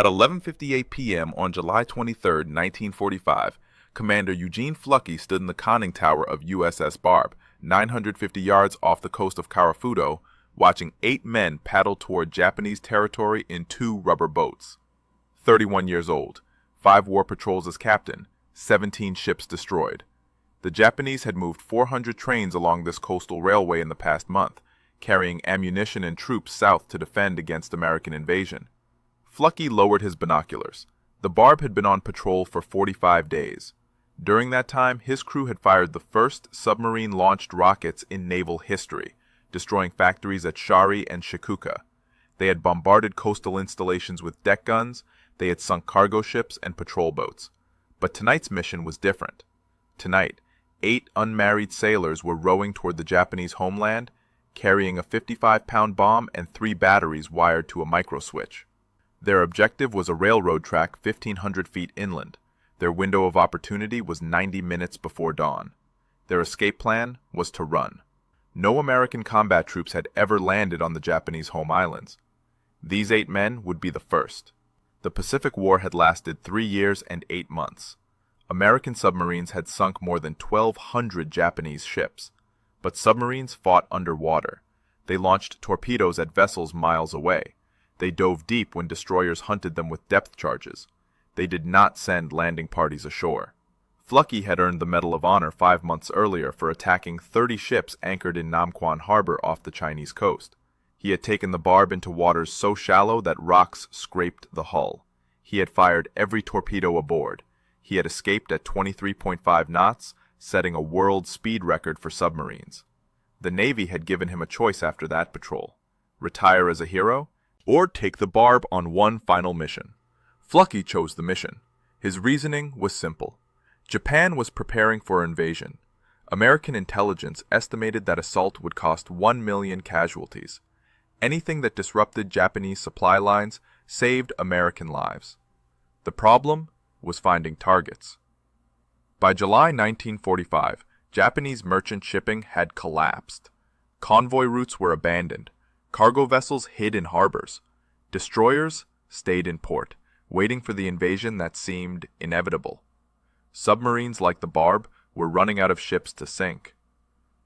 At 11:58 p.m. on July 23, 1945, Commander Eugene Fluckey stood in the conning tower of USS Barb, 950 yards off the coast of Karafuto, watching 8 men paddle toward Japanese territory in 2 rubber boats. 31 years old, 5 war patrols as captain, 17 ships destroyed. The Japanese had moved 400 trains along this coastal railway in the past month, carrying ammunition and troops south to defend against American invasion. Fluckey lowered his binoculars. The Barb had been on patrol for 45 days. During that time, his crew had fired the first submarine-launched rockets in naval history, destroying factories at Shari and Shikuka. They had bombarded coastal installations with deck guns, they had sunk cargo ships and patrol boats. But tonight's mission was different. Tonight, 8 unmarried sailors were rowing toward the Japanese homeland, carrying a 55-pound bomb and 3 batteries wired to a microswitch. Their objective was a railroad track 1,500 feet inland. Their window of opportunity was 90 minutes before dawn. Their escape plan was to run. No American combat troops had ever landed on the Japanese home islands. These 8 men would be the first. The Pacific War had lasted 3 years and 8 months. American submarines had sunk more than 1,200 Japanese ships. But submarines fought underwater. They launched torpedoes at vessels miles away. They dove deep when destroyers hunted them with depth charges. They did not send landing parties ashore. Fluckey had earned the Medal of Honor 5 months earlier for attacking 30 ships anchored in Namquan Harbor off the Chinese coast. He had taken the Barb into waters so shallow that rocks scraped the hull. He had fired every torpedo aboard. He had escaped at 23.5 knots, setting a world speed record for submarines. The Navy had given him a choice after that patrol: retire as a hero, or take the Barb on one final mission. Fluckey chose the mission. His reasoning was simple. Japan was preparing for invasion. American intelligence estimated that assault would cost 1 million casualties. Anything that disrupted Japanese supply lines saved American lives. The problem was finding targets. By July 1945, Japanese merchant shipping had collapsed. Convoy routes were abandoned. Cargo vessels hid in harbors. Destroyers stayed in port, waiting for the invasion that seemed inevitable. Submarines like the Barb were running out of ships to sink.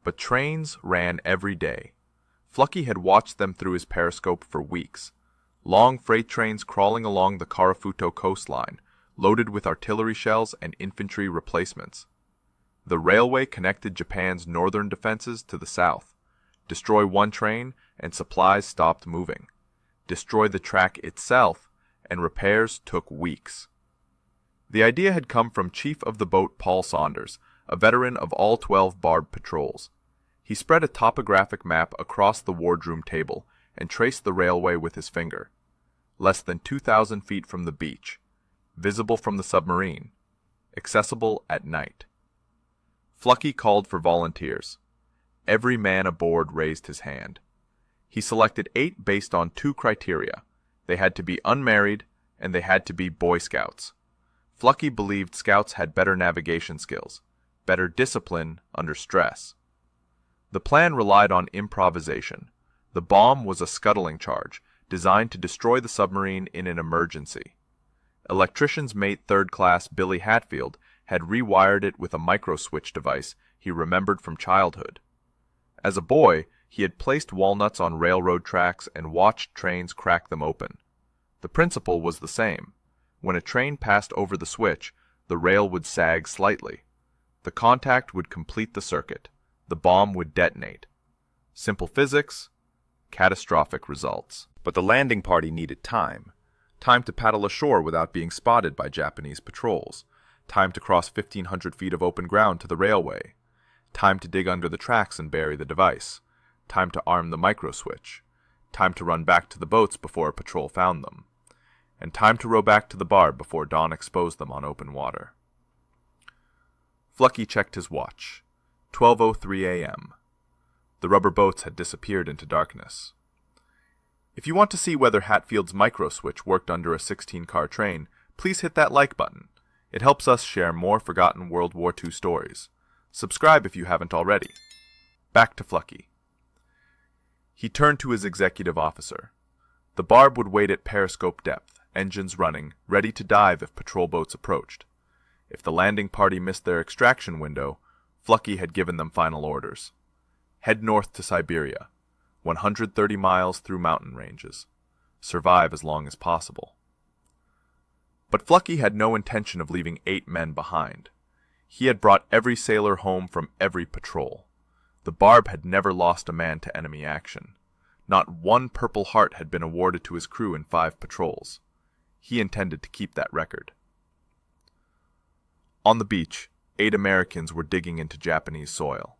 But trains ran every day. Fluckey had watched them through his periscope for weeks. Long freight trains crawling along the Karafuto coastline, loaded with artillery shells and infantry replacements. The railway connected Japan's northern defenses to the south. Destroy one train, and supplies stopped moving. Destroy the track itself, and repairs took weeks. The idea had come from Chief of the Boat Paul Saunders, a veteran of all 12 Barb patrols. He spread a topographic map across the wardroom table and traced the railway with his finger. Less than 2,000 feet from the beach. Visible from the submarine. Accessible at night. Fluckey called for volunteers. Every man aboard raised his hand. He selected 8 based on 2 criteria. They had to be unmarried, and they had to be Boy Scouts. Fluckey believed scouts had better navigation skills, better discipline under stress. The plan relied on improvisation. The bomb was a scuttling charge, designed to destroy the submarine in an emergency. Electrician's mate 3rd class Billy Hatfield had rewired it with a microswitch device he remembered from childhood. As a boy, he had placed walnuts on railroad tracks and watched trains crack them open. The principle was the same. When a train passed over the switch, the rail would sag slightly. The contact would complete the circuit. The bomb would detonate. Simple physics, catastrophic results. But the landing party needed time. Time to paddle ashore without being spotted by Japanese patrols. Time to cross 1,500 feet of open ground to the railway. Time to dig under the tracks and bury the device. Time to arm the microswitch. Time to run back to the boats before a patrol found them. And time to row back to the Barb before dawn exposed them on open water. Fluckey checked his watch. 12:03 a.m. The rubber boats had disappeared into darkness. If you want to see whether Hatfield's microswitch worked under a 16-car train, please hit that like button. It helps us share more forgotten World War II stories. Subscribe if you haven't already. Back to Fluckey. He turned to his executive officer. The Barb would wait at periscope depth, engines running, ready to dive if patrol boats approached. If the landing party missed their extraction window, Flucky had given them final orders. Head north to Siberia, 130 miles through mountain ranges. Survive as long as possible. But Flucky had no intention of leaving 8 men behind. He had brought every sailor home from every patrol. The Barb had never lost a man to enemy action. Not one Purple Heart had been awarded to his crew in 5 patrols. He intended to keep that record. On the beach, 8 Americans were digging into Japanese soil.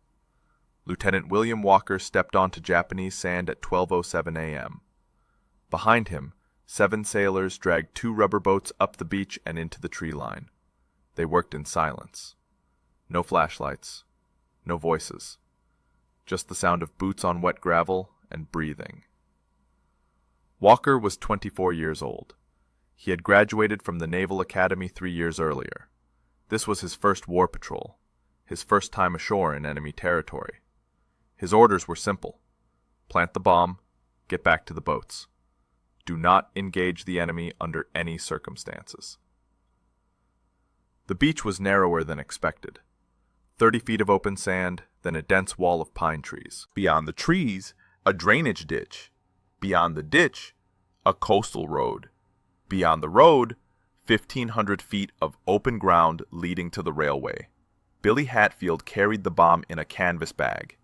Lieutenant William Walker stepped onto Japanese sand at 12:07 a.m. Behind him, 7 sailors dragged 2 rubber boats up the beach and into the tree line. They worked in silence. No flashlights, no voices. Just the sound of boots on wet gravel and breathing. Walker was 24 years old. He had graduated from the Naval Academy 3 years earlier. This was his first war patrol, his first time ashore in enemy territory. His orders were simple. Plant the bomb, get back to the boats. Do not engage the enemy under any circumstances. The beach was narrower than expected. 30 feet of open sand, then a dense wall of pine trees. Beyond the trees, a drainage ditch. Beyond the ditch, a coastal road. Beyond the road, 1,500 feet of open ground leading to the railway. Billy Hatfield carried the bomb in a canvas bag.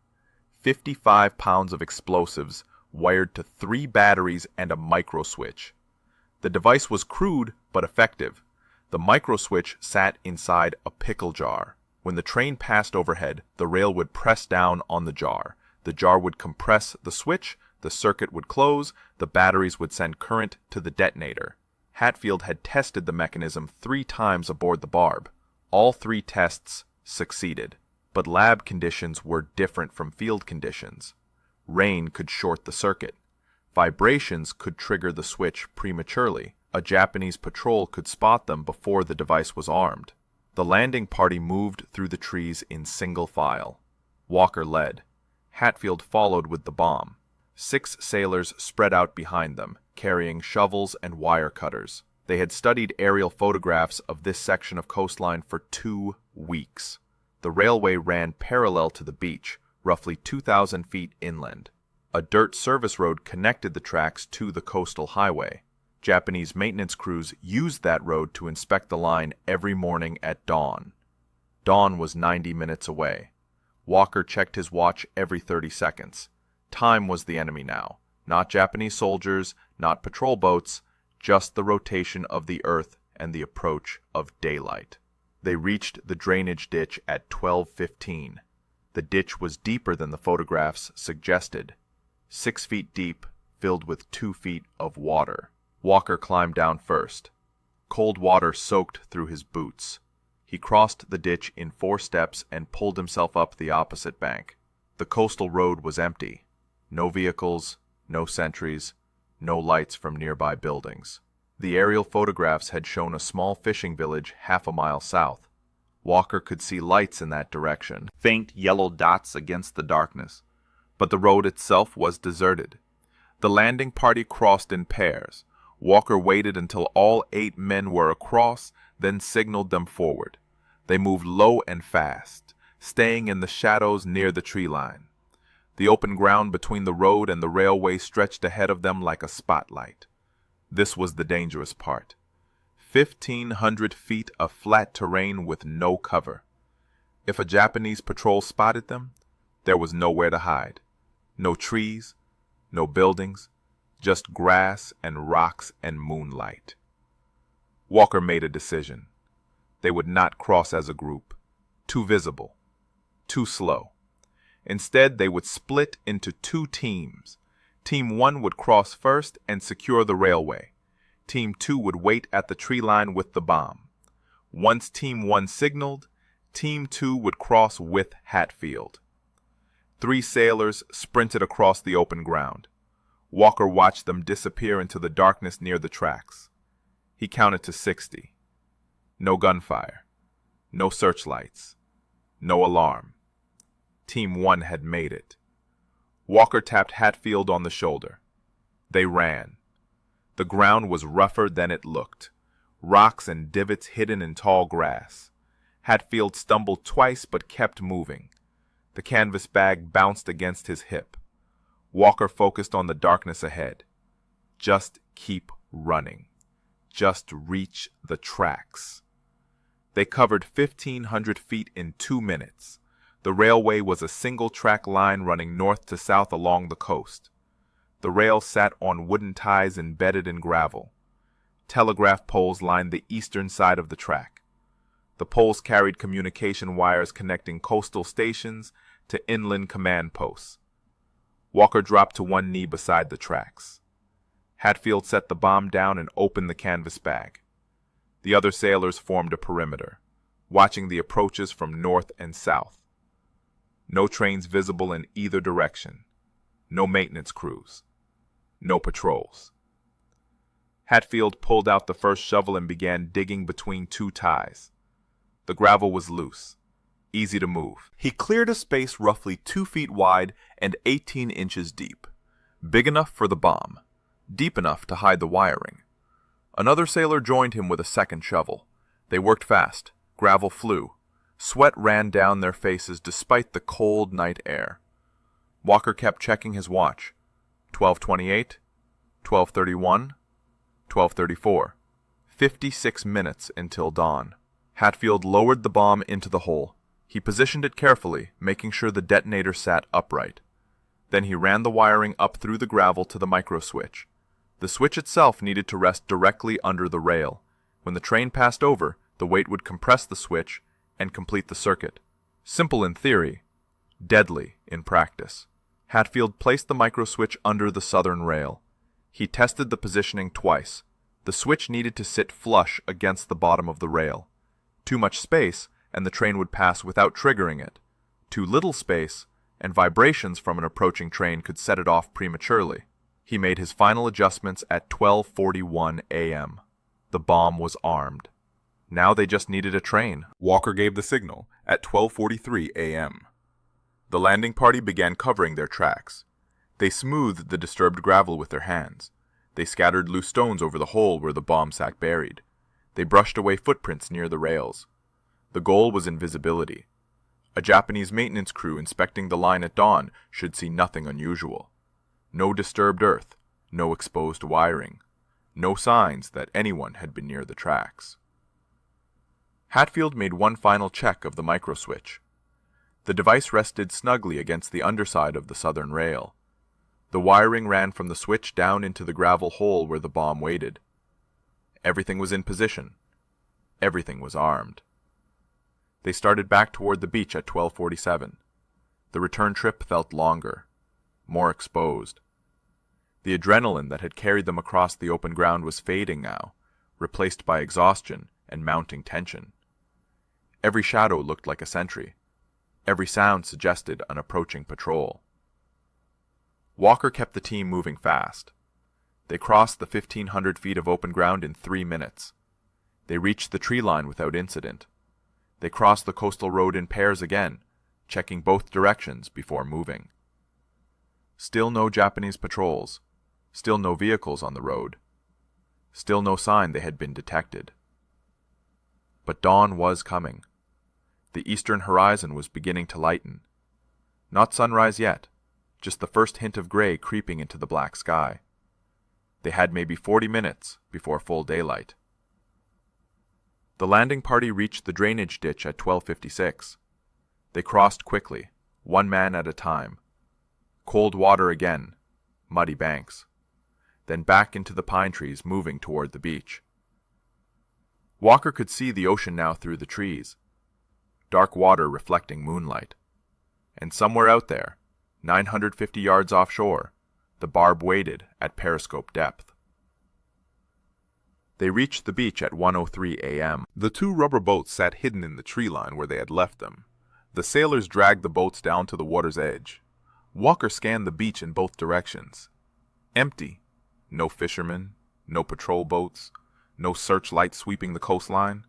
55 pounds of explosives wired to 3 batteries and a micro switch. The device was crude but effective. The micro switch sat inside a pickle jar. When the train passed overhead, the rail would press down on the jar. The jar would compress the switch, the circuit would close, the batteries would send current to the detonator. Hatfield had tested the mechanism 3 times aboard the Barb. All 3 tests succeeded. But lab conditions were different from field conditions. Rain could short the circuit. Vibrations could trigger the switch prematurely. A Japanese patrol could spot them before the device was armed. The landing party moved through the trees in single file. Walker led. Hatfield followed with the bomb. 6 sailors spread out behind them, carrying shovels and wire cutters. They had studied aerial photographs of this section of coastline for 2 weeks. The railway ran parallel to the beach, roughly 2,000 feet inland. A dirt service road connected the tracks to the coastal highway. Japanese maintenance crews used that road to inspect the line every morning at dawn. Dawn was 90 minutes away. Walker checked his watch every 30 seconds. Time was the enemy now. Not Japanese soldiers, not patrol boats, just the rotation of the earth and the approach of daylight. They reached the drainage ditch at 12:15. The ditch was deeper than the photographs suggested. 6 feet deep, filled with 2 feet of water. Walker climbed down first. Cold water soaked through his boots. He crossed the ditch in 4 steps and pulled himself up the opposite bank. The coastal road was empty. No vehicles, no sentries, no lights from nearby buildings. The aerial photographs had shown a small fishing village half a mile south. Walker could see lights in that direction, faint yellow dots against the darkness, but the road itself was deserted. The landing party crossed in pairs. Walker waited until all 8 men were across, then signaled them forward. They moved low and fast, staying in the shadows near the tree line. The open ground between the road and the railway stretched ahead of them like a spotlight. This was the dangerous part. 1,500 feet of flat terrain with no cover. If a Japanese patrol spotted them, there was nowhere to hide. No trees, no buildings, just grass and rocks and moonlight. Walker made a decision. They would not cross as a group. Too visible. Too slow. Instead, they would split into 2 teams. Team 1 would cross first and secure the railway. Team 2 would wait at the tree line with the bomb. Once Team 1 signaled, Team 2 would cross with Hatfield. 3 sailors sprinted across the open ground. Walker watched them disappear into the darkness near the tracks. He counted to 60. No gunfire. No searchlights. No alarm. Team 1 had made it. Walker tapped Hatfield on the shoulder. They ran. The ground was rougher than it looked, rocks and divots hidden in tall grass. Hatfield stumbled twice but kept moving. The canvas bag bounced against his hip. Walker focused on the darkness ahead. Just keep running. Just reach the tracks. They covered 1,500 feet in 2 minutes. The railway was a single-track line running north to south along the coast. The rail sat on wooden ties embedded in gravel. Telegraph poles lined the eastern side of the track. The poles carried communication wires connecting coastal stations to inland command posts. Walker dropped to one knee beside the tracks. Hatfield set the bomb down and opened the canvas bag. The other sailors formed a perimeter, watching the approaches from north and south. No trains visible in either direction. No maintenance crews. No patrols. Hatfield pulled out the first shovel and began digging between two ties. The gravel was loose, easy to move. He cleared a space roughly 2 feet wide and 18 inches deep, big enough for the bomb, deep enough to hide the wiring. Another sailor joined him with a second shovel. They worked fast. Gravel flew. Sweat ran down their faces despite the cold night air. Walker kept checking his watch. 12:28, 12:31, 12:34. 56 minutes until dawn. Hatfield lowered the bomb into the hole. He positioned it carefully, making sure the detonator sat upright. Then he ran the wiring up through the gravel to the microswitch. The switch itself needed to rest directly under the rail. When the train passed over, the weight would compress the switch and complete the circuit. Simple in theory, deadly in practice. Hatfield placed the microswitch under the southern rail. He tested the positioning twice. The switch needed to sit flush against the bottom of the rail. Too much space, and the train would pass without triggering it. Too little space, and vibrations from an approaching train could set it off prematurely. He made his final adjustments at 12:41 a.m. The bomb was armed. Now they just needed a train. Walker gave the signal at 12:43 a.m. The landing party began covering their tracks. They smoothed the disturbed gravel with their hands. They scattered loose stones over the hole where the bomb sat buried. They brushed away footprints near the rails. The goal was invisibility. A Japanese maintenance crew inspecting the line at dawn should see nothing unusual. No disturbed earth, no exposed wiring, no signs that anyone had been near the tracks. Hatfield made one final check of the microswitch. The device rested snugly against the underside of the southern rail. The wiring ran from the switch down into the gravel hole where the bomb waited. Everything was in position. Everything was armed. They started back toward the beach at 12:47. The return trip felt longer, more exposed. The adrenaline that had carried them across the open ground was fading now, replaced by exhaustion and mounting tension. Every shadow looked like a sentry. Every sound suggested an approaching patrol. Walker kept the team moving fast. They crossed the 1,500 feet of open ground in 3 minutes. They reached the tree line without incident. They crossed the coastal road in pairs again, checking both directions before moving. Still no Japanese patrols. Still no vehicles on the road. Still no sign they had been detected. But dawn was coming. The eastern horizon was beginning to lighten. Not sunrise yet, just the first hint of gray creeping into the black sky. They had maybe 40 minutes before full daylight. The landing party reached the drainage ditch at 12:56. They crossed quickly, one man at a time. Cold water again, muddy banks. Then back into the pine trees moving toward the beach. Walker could see the ocean now through the trees. Dark water reflecting moonlight. And somewhere out there, 950 yards offshore, the barb waited at periscope depth. They reached the beach at 1:03 a.m. The 2 rubber boats sat hidden in the tree line where they had left them. The sailors dragged the boats down to the water's edge. Walker scanned the beach in both directions. Empty. No fishermen, no patrol boats, no searchlight sweeping the coastline.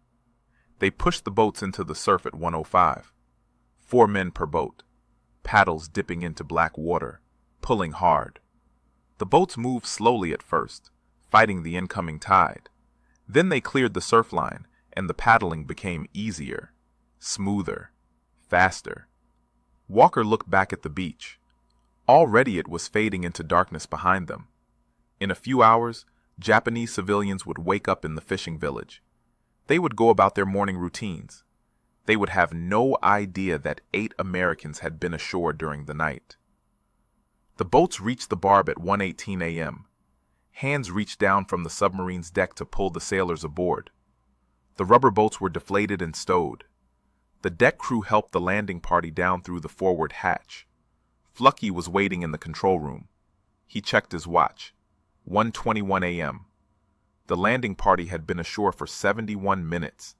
They pushed the boats into the surf at 1:05. 4 men per boat, paddles dipping into black water, pulling hard. The boats moved slowly at first, fighting the incoming tide. Then they cleared the surf line, and the paddling became easier, smoother, faster. Walker looked back at the beach. Already it was fading into darkness behind them. In a few hours, Japanese civilians would wake up in the fishing village. They would go about their morning routines. They would have no idea that 8 Americans had been ashore during the night. The boats reached the barb at 1:18 a.m. Hands reached down from the submarine's deck to pull the sailors aboard. The rubber boats were deflated and stowed. The deck crew helped the landing party down through the forward hatch. Flucky was waiting in the control room. He checked his watch. 1:21 a.m. The landing party had been ashore for 71 minutes.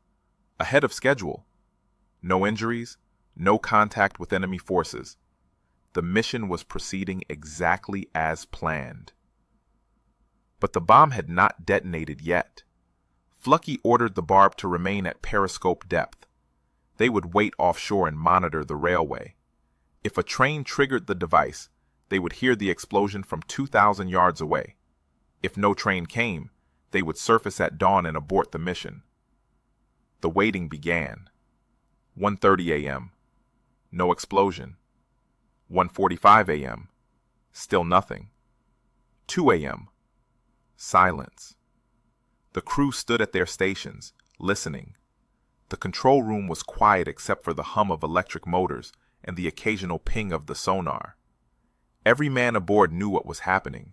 Ahead of schedule. No injuries, no contact with enemy forces. The mission was proceeding exactly as planned. But the bomb had not detonated yet. Flucky ordered the barb to remain at periscope depth. They would wait offshore and monitor the railway. If a train triggered the device, they would hear the explosion from 2,000 yards away. If no train came, they would surface at dawn and abort the mission. The waiting began. 1:30 a.m. No explosion. 1:45 a.m. Still nothing. 2 a.m. Silence. The crew stood at their stations, listening. The control room was quiet except for the hum of electric motors and the occasional ping of the sonar. Every man aboard knew what was happening.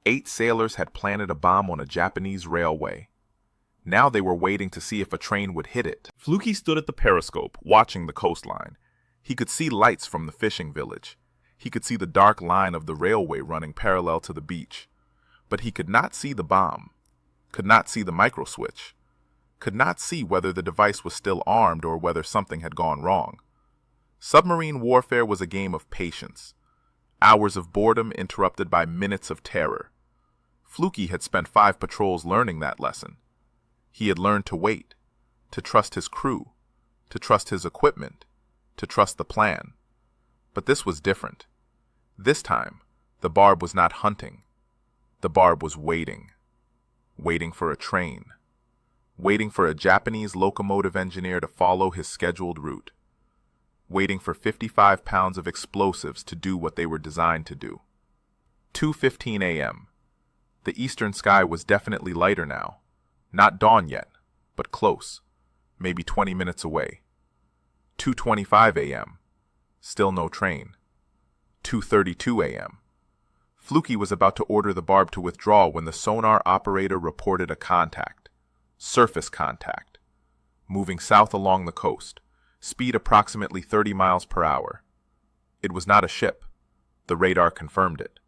8 sailors had planted a bomb on a Japanese railway. Now they were waiting to see if a train would hit it. Fluky stood at the periscope, watching the coastline. He could see lights from the fishing village. He could see the dark line of the railway running parallel to the beach. But he could not see the bomb, could not see the microswitch, could not see whether the device was still armed or whether something had gone wrong. Submarine warfare was a game of patience. Hours of boredom interrupted by minutes of terror. Fluky had spent 5 patrols learning that lesson. He had learned to wait, to trust his crew, to trust his equipment, to trust the plan. But this was different. This time, the barb was not hunting. The barb was waiting. Waiting for a train. Waiting for a Japanese locomotive engineer to follow his scheduled route. Waiting for 55 pounds of explosives to do what they were designed to do. 2:15 a.m. The eastern sky was definitely lighter now. Not dawn yet, but close, maybe 20 minutes away. 2:25 a.m. Still no train. 2:32 a.m. Fluky was about to order the barb to withdraw when the sonar operator reported a contact. Surface contact. Moving south along the coast. Speed approximately 30 miles per hour. It was not a ship. The radar confirmed it.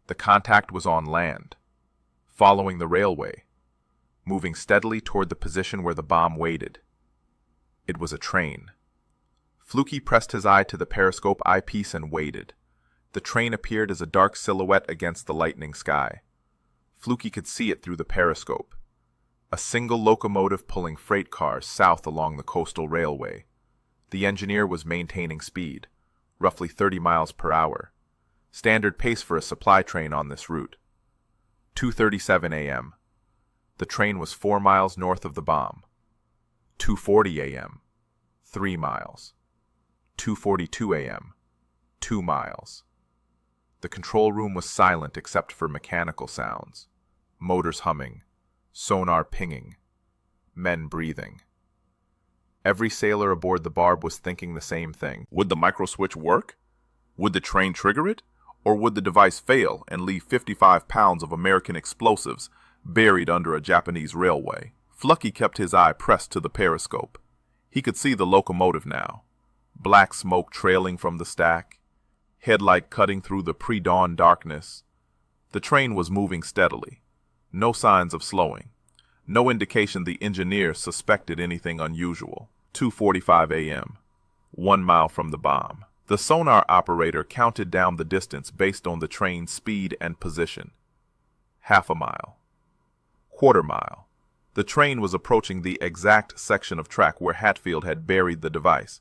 The contact was on land. Following the railway. Moving steadily toward the position where the bomb waited. It was a train. Fluky pressed his eye to the periscope eyepiece and waited. The train appeared as a dark silhouette against the lightening sky. Fluky could see it through the periscope. A single locomotive pulling freight cars south along the coastal railway. The engineer was maintaining speed, roughly 30 miles per hour. Standard pace for a supply train on this route. 2:37 a.m. The train was 4 miles north of the bomb. 2:40 a.m. 3 miles. 2:42 a.m. 2 miles. The control room was silent except for mechanical sounds. Motors humming. Sonar pinging. Men breathing. Every sailor aboard the barb was thinking the same thing. Would the microswitch work? Would the train trigger it? Or would the device fail and leave 55 pounds of American explosives buried under a Japanese railway? Fluky kept his eye pressed to the periscope. He could see the locomotive now. Black smoke trailing from the stack. Headlight cutting through the pre-dawn darkness. The train was moving steadily. No signs of slowing. No indication the engineer suspected anything unusual. 2:45 a.m. 1 mile from the bomb. The sonar operator counted down the distance based on the train's speed and position. Half a mile. Quarter mile. The train was approaching the exact section of track where Hatfield had buried the device.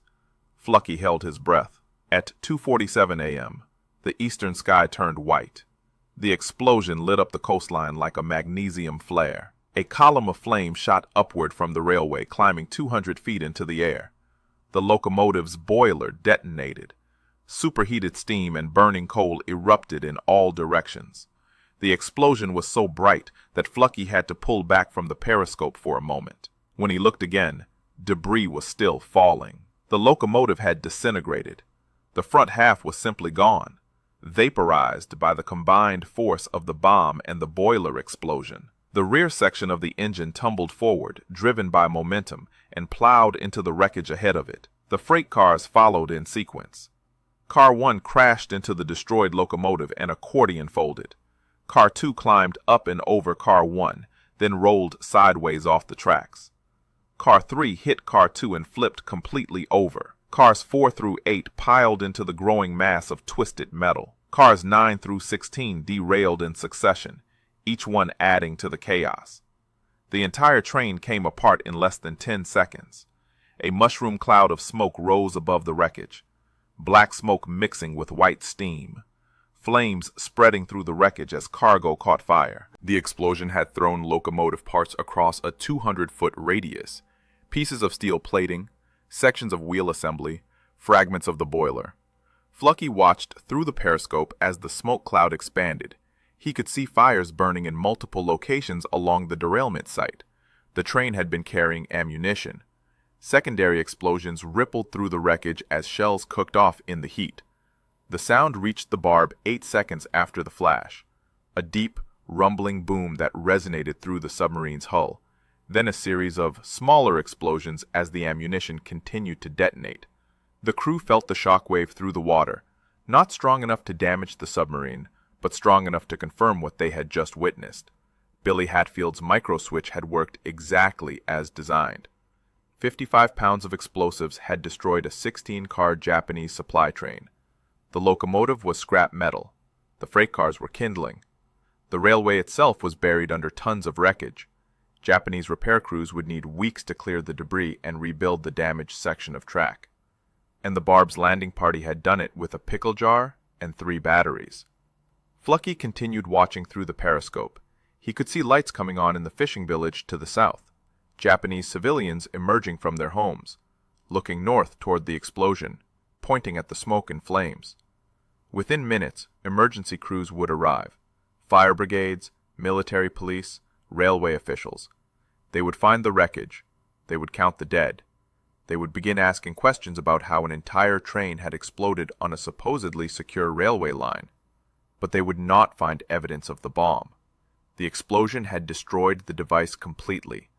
Fluky held his breath. At 2:47 a.m., the eastern sky turned white. The explosion lit up the coastline like a magnesium flare. A column of flame shot upward from the railway, climbing 200 feet into the air. The locomotive's boiler detonated. Superheated steam and burning coal erupted in all directions. The explosion was so bright that Flucky had to pull back from the periscope for a moment. When he looked again, debris was still falling. The locomotive had disintegrated. The front half was simply gone, vaporized by the combined force of the bomb and the boiler explosion. The rear section of the engine tumbled forward, driven by momentum, and plowed into the wreckage ahead of it. The freight cars followed in sequence. Car 1 crashed into the destroyed locomotive and accordion folded. Car 2 climbed up and over Car 1, then rolled sideways off the tracks. Car 3 hit Car 2 and flipped completely over. Cars 4 through 8 piled into the growing mass of twisted metal. Cars 9 through 16 derailed in succession, each one adding to the chaos. The entire train came apart in less than 10 seconds. A mushroom cloud of smoke rose above the wreckage, black smoke mixing with white steam, flames spreading through the wreckage as cargo caught fire. The explosion had thrown locomotive parts across a 200-foot radius, pieces of steel plating, sections of wheel assembly, fragments of the boiler. Flucky watched through the periscope as the smoke cloud expanded. He could see fires burning in multiple locations along the derailment site. The train had been carrying ammunition. Secondary explosions rippled through the wreckage as shells cooked off in the heat. The sound reached the barb 8 seconds after the flash, a deep, rumbling boom that resonated through the submarine's hull, then a series of smaller explosions as the ammunition continued to detonate. The crew felt the shockwave through the water, not strong enough to damage the submarine, but strong enough to confirm what they had just witnessed. Billy Hatfield's microswitch had worked exactly as designed. 55 pounds of explosives had destroyed a 16-car Japanese supply train. The locomotive was scrap metal. The freight cars were kindling. The railway itself was buried under tons of wreckage. Japanese repair crews would need weeks to clear the debris and rebuild the damaged section of track. And the barb's landing party had done it with a pickle jar and 3 batteries. Flucky continued watching through the periscope. He could see lights coming on in the fishing village to the south, Japanese civilians emerging from their homes, looking north toward the explosion, pointing at the smoke and flames. Within minutes, emergency crews would arrive. Fire brigades, military police, railway officials. They would find the wreckage. They would count the dead. They would begin asking questions about how an entire train had exploded on a supposedly secure railway line. But they would not find evidence of the bomb. The explosion had destroyed the device completely.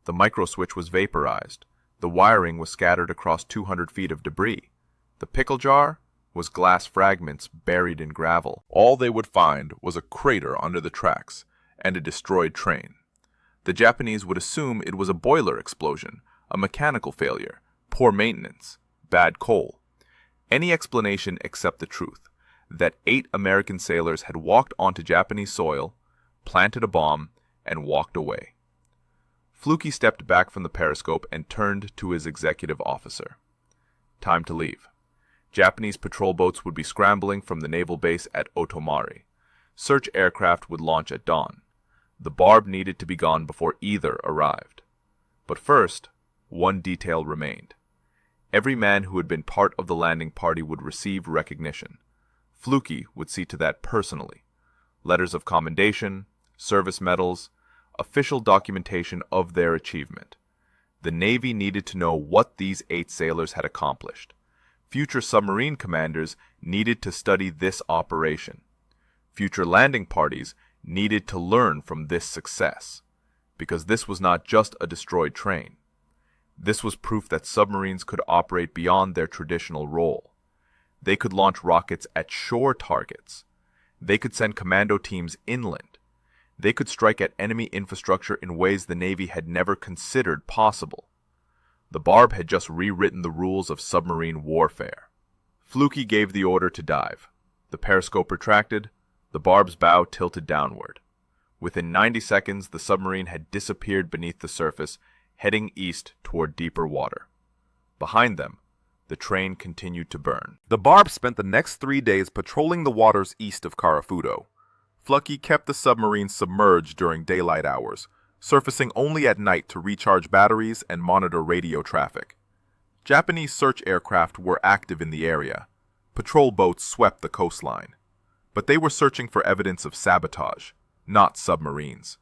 The microswitch was vaporized. The wiring was scattered across 200 feet of debris. The pickle jar was glass fragments buried in gravel. All they would find was a crater under the tracks and a destroyed train. The Japanese would assume it was a boiler explosion, a mechanical failure, poor maintenance, bad coal. Any explanation except the truth, that 8 American sailors had walked onto Japanese soil, planted a bomb, and walked away. Fluky stepped back from the periscope and turned to his executive officer. Time to leave. Japanese patrol boats would be scrambling from the naval base at Otomari. Search aircraft would launch at dawn. The barb needed to be gone before either arrived. But first, one detail remained. Every man who had been part of the landing party would receive recognition. Fluky would see to that personally. Letters of commendation, service medals, official documentation of their achievement. The Navy needed to know what these 8 sailors had accomplished. Future submarine commanders needed to study this operation. Future landing parties needed to learn from this success, because this was not just a destroyed train. This was proof that submarines could operate beyond their traditional role. They could launch rockets at shore targets. They could send commando teams inland. They could strike at enemy infrastructure in ways the Navy had never considered possible. The barb had just rewritten the rules of submarine warfare. Fluky gave the order to dive. The periscope retracted. The barb's bow tilted downward. Within 90 seconds, the submarine had disappeared beneath the surface, heading east toward deeper water. Behind them, the train continued to burn. The barb spent the next 3 days patrolling the waters east of Karafudo. Flucky kept the submarine submerged during daylight hours, surfacing only at night to recharge batteries and monitor radio traffic. Japanese search aircraft were active in the area. Patrol boats swept the coastline. But they were searching for evidence of sabotage, not submarines.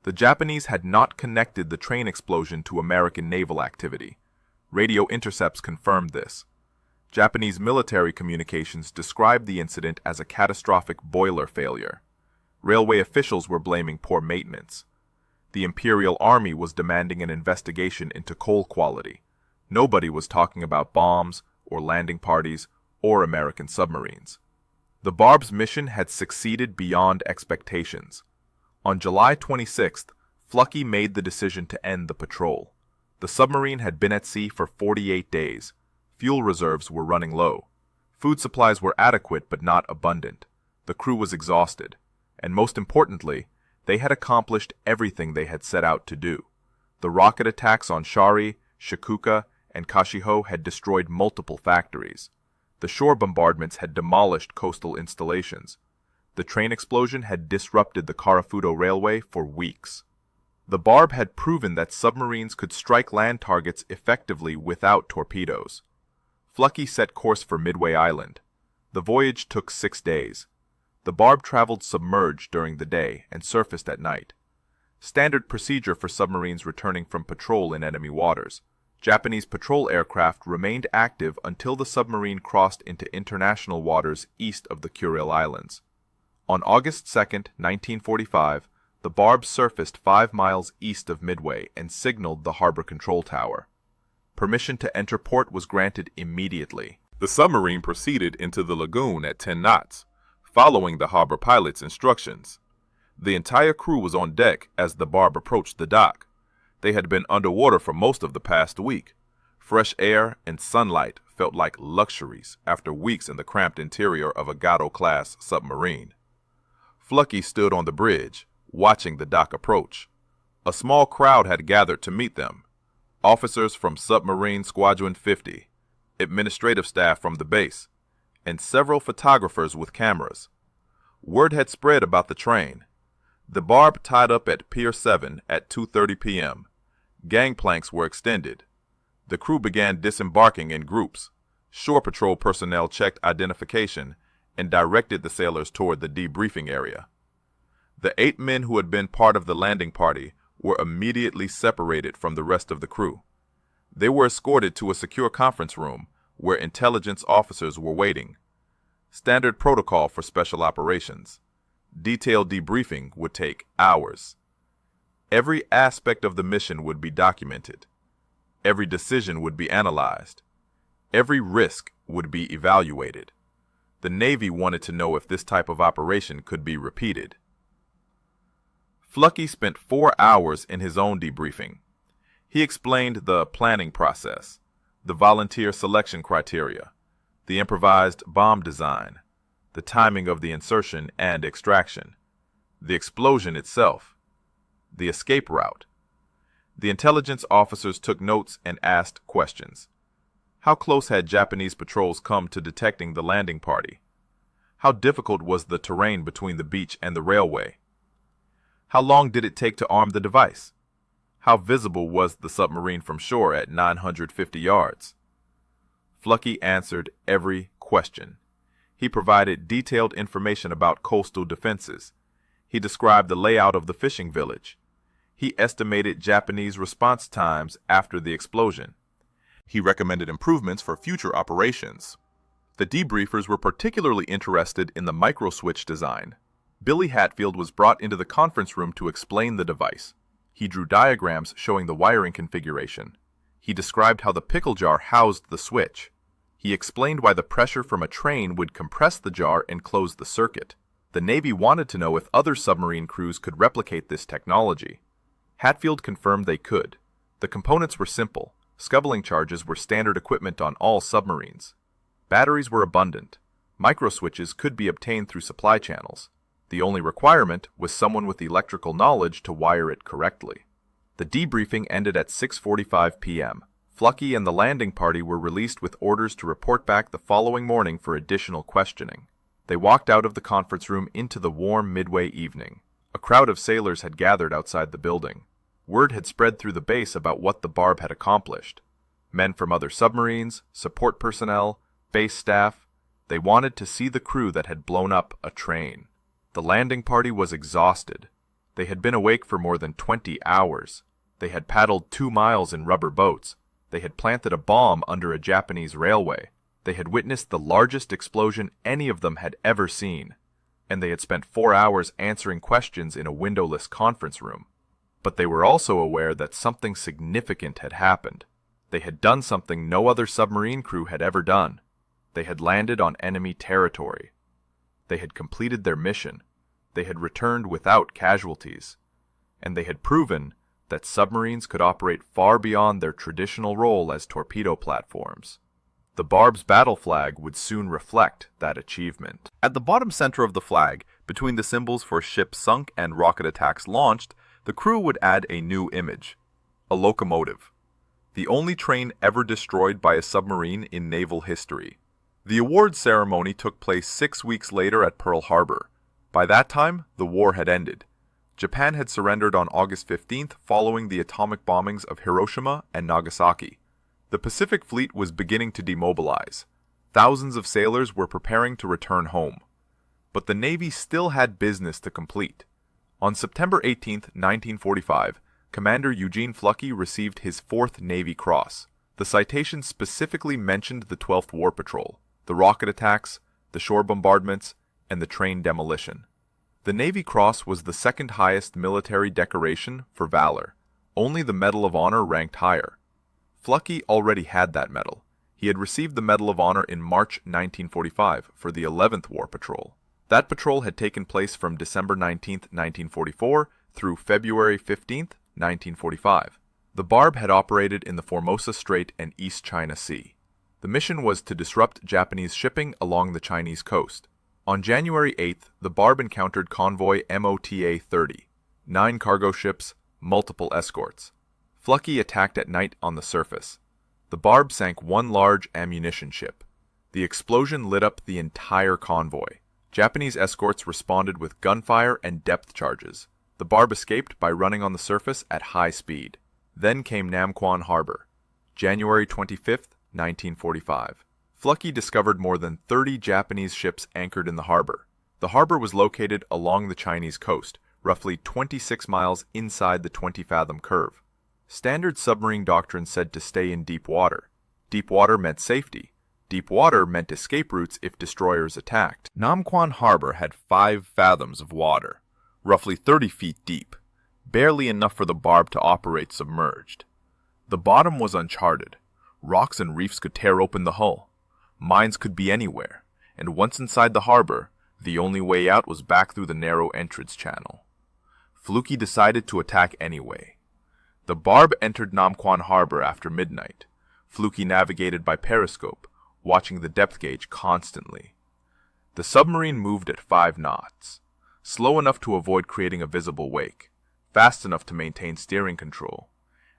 The Japanese had not connected the train explosion to American naval activity. Radio intercepts confirmed this. Japanese military communications described the incident as a catastrophic boiler failure. Railway officials were blaming poor maintenance. The Imperial Army was demanding an investigation into coal quality. Nobody was talking about bombs or landing parties or American submarines. The Barb's mission had succeeded beyond expectations. On July 26th, Flucky made the decision to end the patrol. The submarine had been at sea for 48 days. Fuel reserves were running low. Food supplies were adequate but not abundant. The crew was exhausted. And most importantly, they had accomplished everything they had set out to do. The rocket attacks on Shari, Shikuka, and Kashiho had destroyed multiple factories. The shore bombardments had demolished coastal installations. The train explosion had disrupted the Karafudo Railway for weeks. The Barb had proven that submarines could strike land targets effectively without torpedoes. Flucky set course for Midway Island. The voyage took 6 days. The Barb traveled submerged during the day and surfaced at night. Standard procedure for submarines returning from patrol in enemy waters. Japanese patrol aircraft remained active until the submarine crossed into international waters east of the Kuril Islands. On August 2, 1945, the Barb surfaced 5 miles east of Midway and signaled the harbor control tower. Permission to enter port was granted immediately. The submarine proceeded into the lagoon at 10 knots, following the harbor pilot's instructions. The entire crew was on deck as the Barb approached the dock. They had been underwater for most of the past week. Fresh air and sunlight felt like luxuries after weeks in the cramped interior of a Gado-class submarine. Flucky stood on the bridge, watching the dock approach. A small crowd had gathered to meet them. Officers from Submarine Squadron 50, administrative staff from the base, and several photographers with cameras. Word had spread about the train. The Barb tied up at Pier 7 at 2:30 p.m. Gangplanks were extended. The crew began disembarking in groups. Shore patrol personnel checked identification and directed the sailors toward the debriefing area. The 8 men who had been part of the landing party were immediately separated from the rest of the crew. They were escorted to a secure conference room where intelligence officers were waiting. Standard protocol for special operations. Detailed debriefing would take hours. Every aspect of the mission would be documented. Every decision would be analyzed. Every risk would be evaluated. The Navy wanted to know if this type of operation could be repeated. Flucky spent 4 hours in his own debriefing. He explained the planning process, the volunteer selection criteria, the improvised bomb design, the timing of the insertion and extraction, the explosion itself, the escape route. The intelligence officers took notes and asked questions. How close had Japanese patrols come to detecting the landing party? How difficult was the terrain between the beach and the railway? How long did it take to arm the device? How visible was the submarine from shore at 950 yards? Flucky answered every question. He provided detailed information about coastal defenses. He described the layout of the fishing village. He estimated Japanese response times after the explosion. He recommended improvements for future operations. The debriefers were particularly interested in the microswitch design. Billy Hatfield was brought into the conference room to explain the device. He drew diagrams showing the wiring configuration. He described how the pickle jar housed the switch. He explained why the pressure from a train would compress the jar and close the circuit. The Navy wanted to know if other submarine crews could replicate this technology. Hatfield confirmed they could. The components were simple. Scuttling charges were standard equipment on all submarines. Batteries were abundant. Microswitches could be obtained through supply channels. The only requirement was someone with electrical knowledge to wire it correctly. The debriefing ended at 6:45 p.m. Flucky and the landing party were released with orders to report back the following morning for additional questioning. They walked out of the conference room into the warm midway evening. A crowd of sailors had gathered outside the building. Word had spread through the base about what the Barb had accomplished. Men from other submarines, support personnel, base staff, they wanted to see the crew that had blown up a train. The landing party was exhausted. They had been awake for more than 20 hours. They had paddled 2 miles in rubber boats. They had planted a bomb under a Japanese railway. They had witnessed the largest explosion any of them had ever seen. And they had spent 4 hours answering questions in a windowless conference room. But they were also aware that something significant had happened. They had done something no other submarine crew had ever done. They had landed on enemy territory. They had completed their mission. They had returned without casualties. And they had proven that submarines could operate far beyond their traditional role as torpedo platforms. The Barb's battle flag would soon reflect that achievement. At the bottom center of the flag, between the symbols for ships sunk and rocket attacks launched, the crew would add a new image: a locomotive. The only train ever destroyed by a submarine in naval history. The awards ceremony took place 6 weeks later at Pearl Harbor. By that time, the war had ended. Japan had surrendered on August 15th following the atomic bombings of Hiroshima and Nagasaki. The Pacific Fleet was beginning to demobilize. Thousands of sailors were preparing to return home. But the Navy still had business to complete. On September 18, 1945, Commander Eugene Fluckey received his 4th Navy Cross. The citation specifically mentioned the 12th War Patrol, the rocket attacks, the shore bombardments, and the train demolition. The Navy Cross was the second highest military decoration for valor. Only the Medal of Honor ranked higher. Fluckey already had that medal. He had received the Medal of Honor in March 1945 for the 11th War Patrol. That patrol had taken place from December 19, 1944 through February 15, 1945. The Barb had operated in the Formosa Strait and East China Sea. The mission was to disrupt Japanese shipping along the Chinese coast. On January 8th, the Barb encountered convoy MOTA-30, 9 cargo ships, multiple escorts. Fluckey attacked at night on the surface. The Barb sank 1 large ammunition ship. The explosion lit up the entire convoy. Japanese escorts responded with gunfire and depth charges. The Barb escaped by running on the surface at high speed. Then came Nam Quan Harbor, January 25, 1945. Fluckey discovered more than 30 Japanese ships anchored in the harbor. The harbor was located along the Chinese coast, roughly 26 miles inside the 20-fathom curve. Standard submarine doctrine said to stay in deep water. Deep water meant safety. Deep water meant escape routes if destroyers attacked. Nam Quan Harbor had 5 fathoms of water, roughly 30 feet deep, barely enough for the Barb to operate submerged. The bottom was uncharted. Rocks and reefs could tear open the hull. Mines could be anywhere, and once inside the harbor, the only way out was back through the narrow entrance channel. Fluckey decided to attack anyway. The Barb entered Nam Quan Harbor after midnight. Fluckey navigated by periscope, watching the depth gauge constantly. The submarine moved at 5 knots, slow enough to avoid creating a visible wake, fast enough to maintain steering control.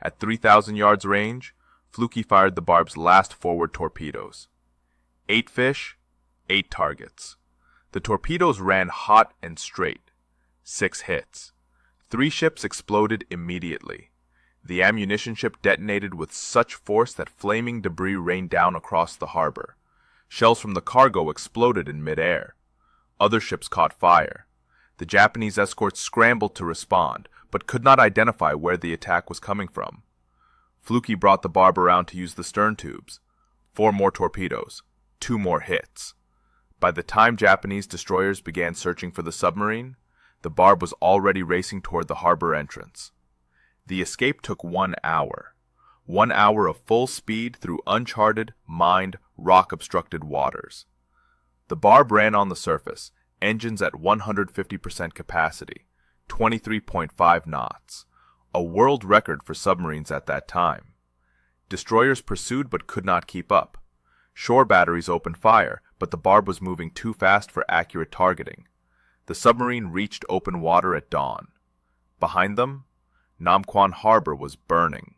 At 3,000 yards range, Fluckey fired the Barb's last forward torpedoes. 8 fish, 8 targets. The torpedoes ran hot and straight. 6 hits. 3 ships exploded immediately. The ammunition ship detonated with such force that flaming debris rained down across the harbor. Shells from the cargo exploded in midair. Other ships caught fire. The Japanese escorts scrambled to respond, but could not identify where the attack was coming from. Fluckey brought the Barb around to use the stern tubes. 4 more torpedoes. 2 more hits. By the time Japanese destroyers began searching for the submarine, the Barb was already racing toward the harbor entrance. The escape took 1 hour. 1 hour of full speed through uncharted, mined, rock-obstructed waters. The Barb ran on the surface, engines at 150% capacity, 23.5 knots, a world record for submarines at that time. Destroyers pursued but could not keep up. Shore batteries opened fire, but the Barb was moving too fast for accurate targeting. The submarine reached open water at dawn. Behind them, Nam Quan Harbor was burning.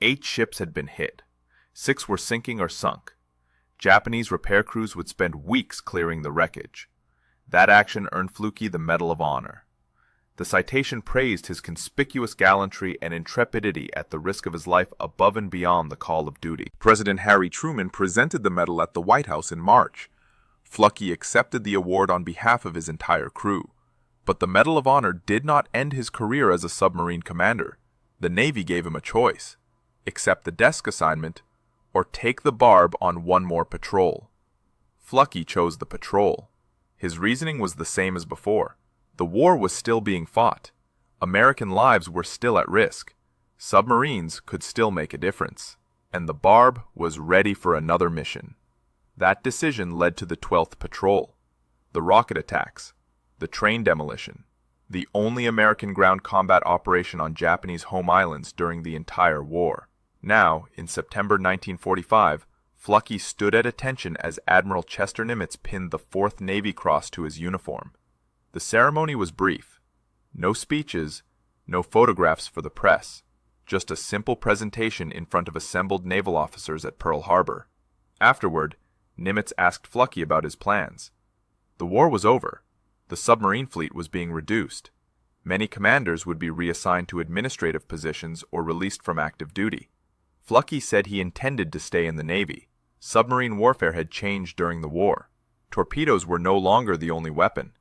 8 ships had been hit. 6 were sinking or sunk. Japanese repair crews would spend weeks clearing the wreckage. That action earned Fluky the Medal of Honor. The citation praised his conspicuous gallantry and intrepidity at the risk of his life above and beyond the call of duty. President Harry Truman presented the medal at the White House in March. Fluky accepted the award on behalf of his entire crew. But the Medal of Honor did not end his career as a submarine commander. The Navy gave him a choice: accept the desk assignment or take the Barb on one more patrol. Fluky chose the patrol. His reasoning was the same as before. The war was still being fought. American lives were still at risk. Submarines could still make a difference. And the Barb was ready for another mission. That decision led to the 12th Patrol, the rocket attacks, the train demolition, the only American ground combat operation on Japanese home islands during the entire war. Now, in September 1945, Fluky stood at attention as Admiral Chester Nimitz pinned the 4th Navy Cross to his uniform. The ceremony was brief. No speeches, no photographs for the press, just a simple presentation in front of assembled naval officers at Pearl Harbor. Afterward, Nimitz asked Fluky about his plans. The war was over. The submarine fleet was being reduced. Many commanders would be reassigned to administrative positions or released from active duty. Fluky said he intended to stay in the Navy. Submarine warfare had changed during the war. Torpedoes were no longer the only weapon.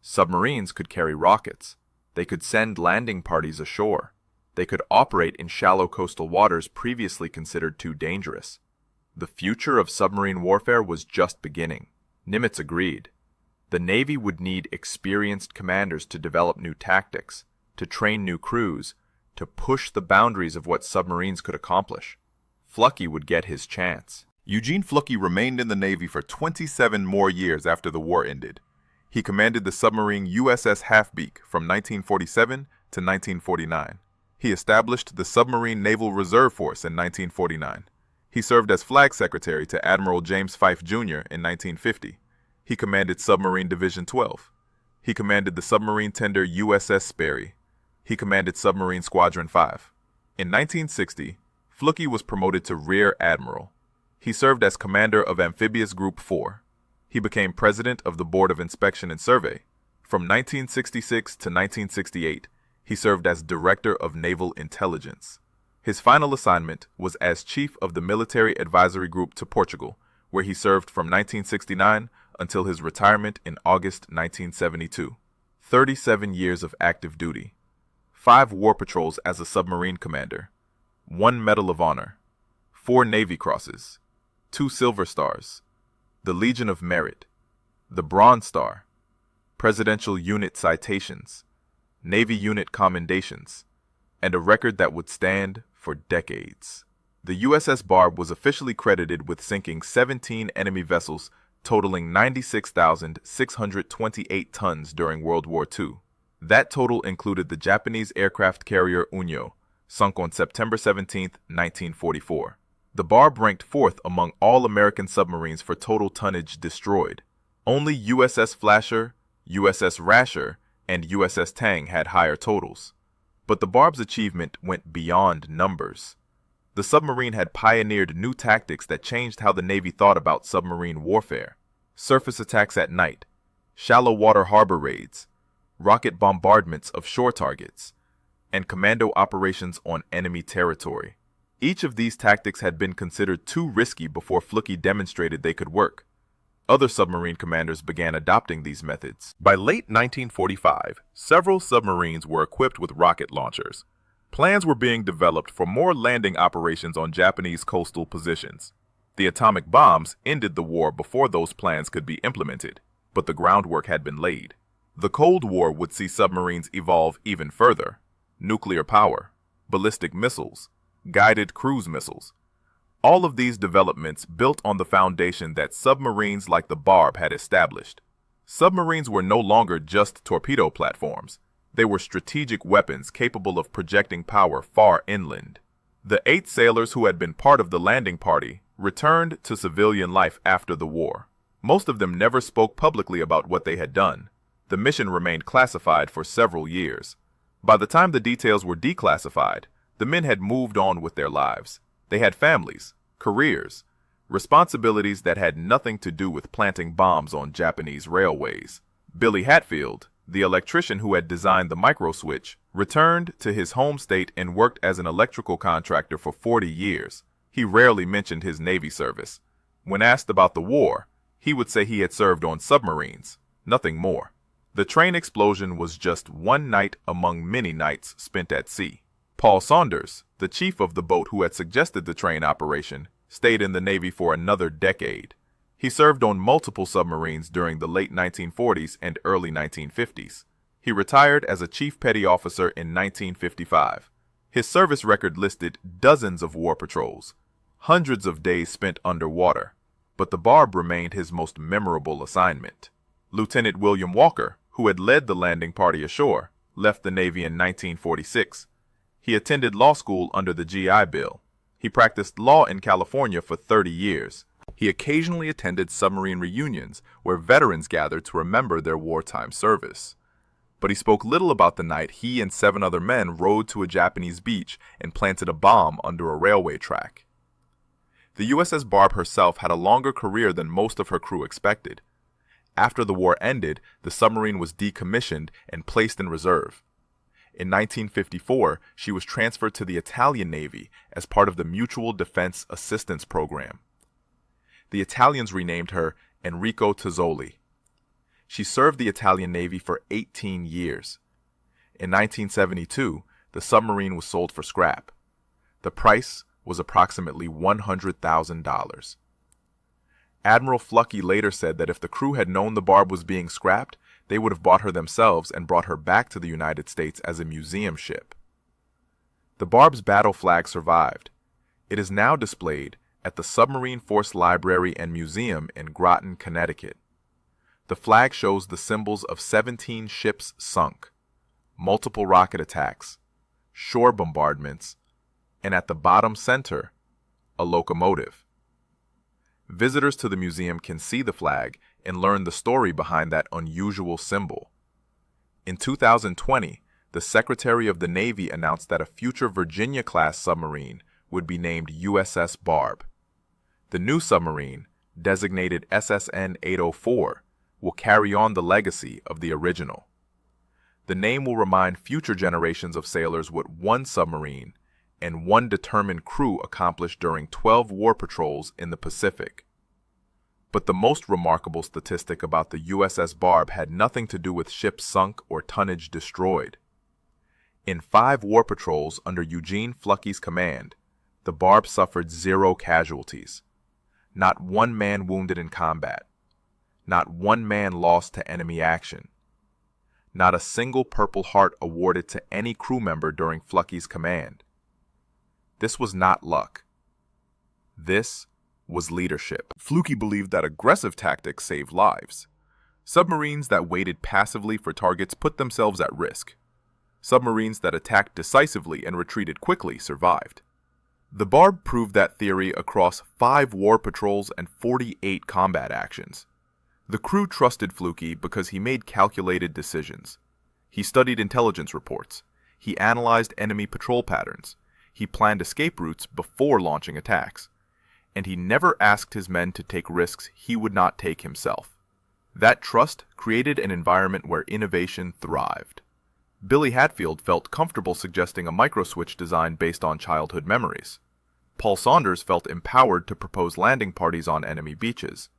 Submarines could carry rockets. They could send landing parties ashore. They could operate in shallow coastal waters previously considered too dangerous. The future of submarine warfare was just beginning. Nimitz agreed. The Navy would need experienced commanders to develop new tactics, to train new crews, to push the boundaries of what submarines could accomplish. Fluky would get his chance. Eugene Fluky remained in the Navy for 27 more years after the war ended. He commanded the submarine USS Halfbeak from 1947 to 1949. He established the Submarine Naval Reserve Force in 1949. He served as Flag Secretary to Admiral James Fife Jr. in 1950. He commanded Submarine Division 12. He commanded the submarine tender USS Sperry. He commanded Submarine Squadron 5. In 1960, Fluky was promoted to Rear Admiral. He served as commander of Amphibious Group 4. He became president of the Board of Inspection and Survey. From 1966 to 1968, he served as Director of Naval Intelligence. His final assignment was as Chief of the Military Advisory Group to Portugal, where he served from 1969 until his retirement in August 1972. 37 years of active duty. 5 war patrols as a submarine commander. 1 Medal of Honor. 4 Navy Crosses. 2 Silver Stars. The Legion of Merit. The Bronze Star. Presidential Unit Citations. Navy Unit Commendations. And a record that would stand for decades. The USS Barb was officially credited with sinking 17 enemy vessels totaling 96,628 tons during World War II. That total included the Japanese aircraft carrier Unyo, sunk on September 17, 1944. The Barb ranked 4th among all American submarines for total tonnage destroyed. Only USS Flasher, USS Rasher, and USS Tang had higher totals. But the Barb's achievement went beyond numbers. The submarine had pioneered new tactics that changed how the Navy thought about submarine warfare. Surface attacks at night, shallow water harbor raids, rocket bombardments of shore targets, and commando operations on enemy territory. Each of these tactics had been considered too risky before Fluky demonstrated they could work. Other submarine commanders began adopting these methods. By late 1945, several submarines were equipped with rocket launchers. Plans were being developed for more landing operations on Japanese coastal positions. The atomic bombs ended the war before those plans could be implemented, but the groundwork had been laid. The Cold War would see submarines evolve even further. Nuclear power, ballistic missiles, guided cruise missiles. All of these developments built on the foundation that submarines like the Barb had established. Submarines were no longer just torpedo platforms. They were strategic weapons capable of projecting power far inland. The 8 sailors who had been part of the landing party returned to civilian life after the war. Most of them never spoke publicly about what they had done. The mission remained classified for several years. By the time the details were declassified, the men had moved on with their lives. They had families, careers. responsibilities that had nothing to do with planting bombs on Japanese railways. Billy Hatfield, the electrician who had designed the microswitch, returned to his home state and worked as an electrical contractor for 40 years. He rarely mentioned his Navy service. When asked about the war, he would say he had served on submarines, nothing more. The train explosion was just one night among many nights spent at sea. Paul Saunders, the chief of the boat who had suggested the train operation, stayed in the Navy for another decade. He served on multiple submarines during the late 1940s and early 1950s. He retired as a chief petty officer in 1955. His service record listed dozens of war patrols, hundreds of days spent underwater, but the Barb remained his most memorable assignment. Lieutenant William Walker, who had led the landing party ashore, left the Navy in 1946. He attended law school under the GI Bill. He practiced law in California for 30 years. He occasionally attended submarine reunions where veterans gathered to remember their wartime service. But he spoke little about the night he and 7 other men rowed to a Japanese beach and planted a bomb under a railway track. The USS Barb herself had a longer career than most of her crew expected. After the war ended, the submarine was decommissioned and placed in reserve. In 1954, she was transferred to the Italian Navy as part of the Mutual Defense Assistance Program. The Italians renamed her Enrico Tozzoli. She served the Italian Navy for 18 years. In 1972, the submarine was sold for scrap. The price was approximately $100,000. Admiral Fluckey later said that if the crew had known the Barb was being scrapped, they would have bought her themselves and brought her back to the United States as a museum ship. The Barb's battle flag survived. It is now displayed at the Submarine Force Library and Museum in Groton, Connecticut. The flag shows the symbols of 17 ships sunk, multiple rocket attacks, shore bombardments, and at the bottom center, a locomotive. Visitors to the museum can see the flag and learn the story behind that unusual symbol. In 2020, the Secretary of the Navy announced that a future Virginia-class submarine would be named USS Barb. The new submarine, designated SSN 804, will carry on the legacy of the original. The name will remind future generations of sailors what one submarine and one determined crew accomplished during 12 war patrols in the Pacific. But the most remarkable statistic about the USS Barb had nothing to do with ships sunk or tonnage destroyed. In 5 war patrols under Eugene Fluckey's command, the Barb suffered 0 casualties. Not one man wounded in combat. Not one man lost to enemy action. Not a single Purple Heart awarded to any crew member during Fluckey's command. This was not luck. This was leadership. Fluckey believed that aggressive tactics saved lives. Submarines that waited passively for targets put themselves at risk. Submarines that attacked decisively and retreated quickly survived. The Barb proved that theory across 5 war patrols and 48 combat actions. The crew trusted Fluckey because he made calculated decisions. He studied intelligence reports. He analyzed enemy patrol patterns. He planned escape routes before launching attacks. And he never asked his men to take risks he would not take himself. That trust created an environment where innovation thrived. Billy Hatfield felt comfortable suggesting a microswitch design based on childhood memories. Paul Saunders felt empowered to propose landing parties on enemy beaches.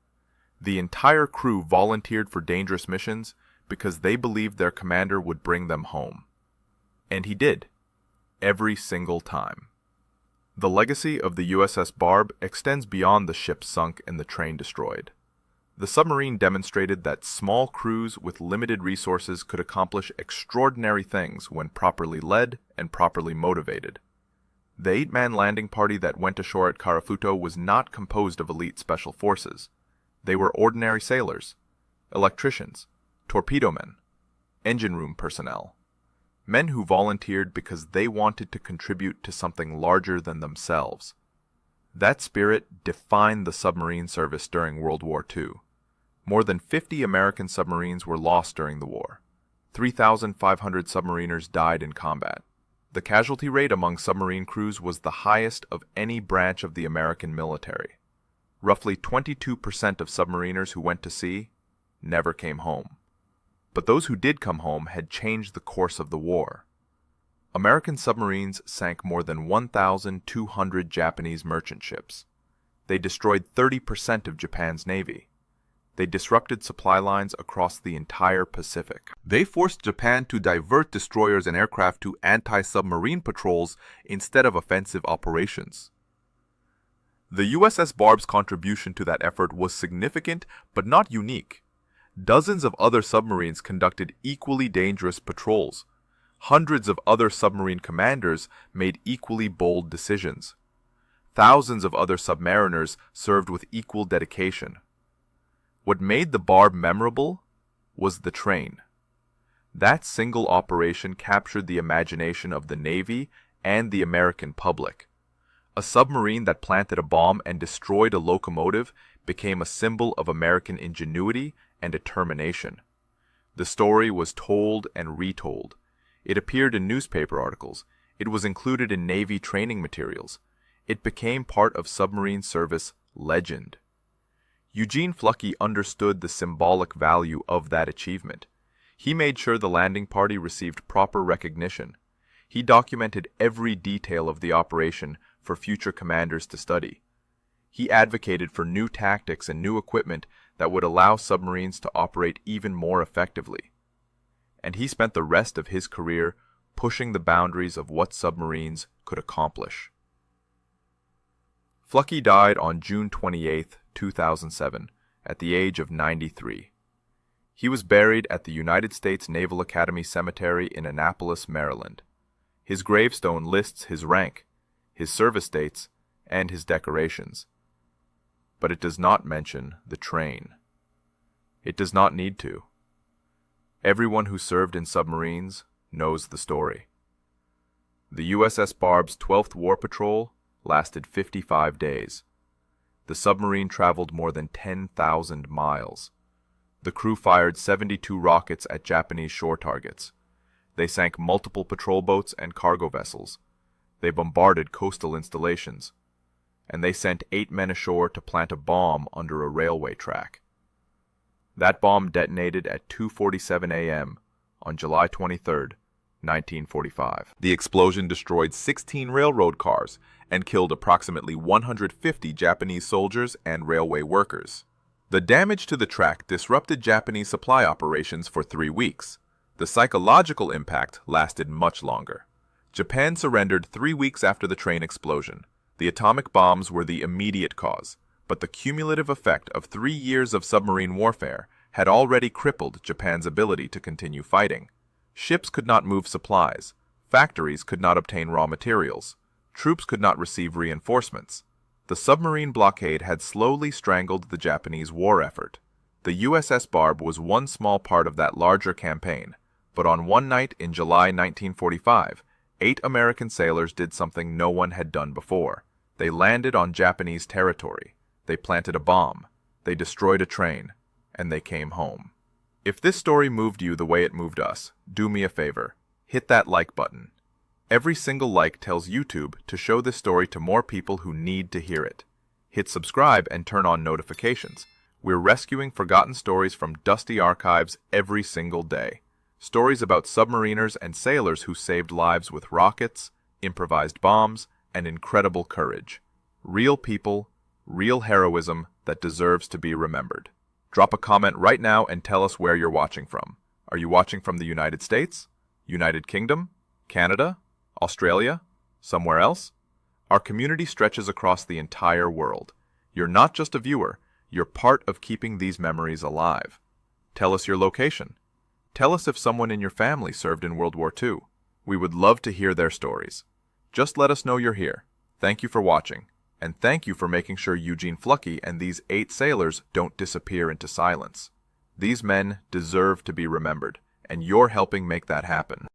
The entire crew volunteered for dangerous missions because they believed their commander would bring them home. And he did. Every single time. The legacy of the USS Barb extends beyond the ship sunk and the train destroyed. The submarine demonstrated that small crews with limited resources could accomplish extraordinary things when properly led and properly motivated. The 8-man landing party that went ashore at Karafuto was not composed of elite special forces. They were ordinary sailors, electricians, torpedo men, engine room personnel. Men who volunteered because they wanted to contribute to something larger than themselves. That spirit defined the submarine service during World War II. More than 50 American submarines were lost during the war. 3,500 submariners died in combat. The casualty rate among submarine crews was the highest of any branch of the American military. Roughly 22% of submariners who went to sea never came home. But those who did come home had changed the course of the war. American submarines sank more than 1,200 Japanese merchant ships. They destroyed 30% of Japan's navy. They disrupted supply lines across the entire Pacific. They forced Japan to divert destroyers and aircraft to anti-submarine patrols instead of offensive operations. The USS Barb's contribution to that effort was significant but not unique. Dozens of other submarines conducted equally dangerous patrols. Hundreds of other submarine commanders made equally bold decisions. Thousands of other submariners served with equal dedication. What made the Barb memorable was the train. That single operation captured the imagination of the Navy and the American public. A submarine that planted a bomb and destroyed a locomotive became a symbol of American ingenuity and determination. The story was told and retold. It appeared in newspaper articles. It was included in Navy training materials. It became part of submarine service legend. Eugene Fluckey understood the symbolic value of that achievement. He made sure the landing party received proper recognition. He documented every detail of the operation for future commanders to study. He advocated for new tactics and new equipment that would allow submarines to operate even more effectively. And he spent the rest of his career pushing the boundaries of what submarines could accomplish. Fluckey died on June 28, 2007, at the age of 93. He was buried at the United States Naval Academy Cemetery in Annapolis, Maryland. His gravestone lists his rank, his service dates, and his decorations. But it does not mention the train. It does not need to. Everyone who served in submarines knows the story. The USS Barb's 12th War Patrol lasted 55 days. The submarine traveled more than 10,000 miles. The crew fired 72 rockets at Japanese shore targets. They sank multiple patrol boats and cargo vessels. They bombarded coastal installations. And they sent 8 men ashore to plant a bomb under a railway track. That bomb detonated at 2:47 a.m. on July 23, 1945. The explosion destroyed 16 railroad cars and killed approximately 150 Japanese soldiers and railway workers. The damage to the track disrupted Japanese supply operations for 3 weeks. The psychological impact lasted much longer. Japan surrendered 3 weeks after the train explosion. The atomic bombs were the immediate cause, but the cumulative effect of 3 years of submarine warfare had already crippled Japan's ability to continue fighting. Ships could not move supplies. Factories could not obtain raw materials. Troops could not receive reinforcements. The submarine blockade had slowly strangled the Japanese war effort. The USS Barb was one small part of that larger campaign, but on one night in July 1945, 8 American sailors did something no one had done before. They landed on Japanese territory. They planted a bomb. They destroyed a train. And they came home. If this story moved you the way it moved us, do me a favor. Hit that like button. Every single like tells YouTube to show this story to more people who need to hear it. Hit subscribe and turn on notifications. We're rescuing forgotten stories from dusty archives every single day. Stories about submariners and sailors who saved lives with rockets, improvised bombs, and incredible courage. Real people, real heroism that deserves to be remembered. Drop a comment right now and tell us where you're watching from. Are you watching from the United States? United Kingdom? Canada? Australia? Somewhere else? Our community stretches across the entire world. You're not just a viewer, you're part of keeping these memories alive. Tell us your location. Tell us if someone in your family served in World War II. We would love to hear their stories. Just let us know you're here. Thank you for watching. And thank you for making sure Eugene Fluckey and these 8 sailors don't disappear into silence. These men deserve to be remembered, and you're helping make that happen.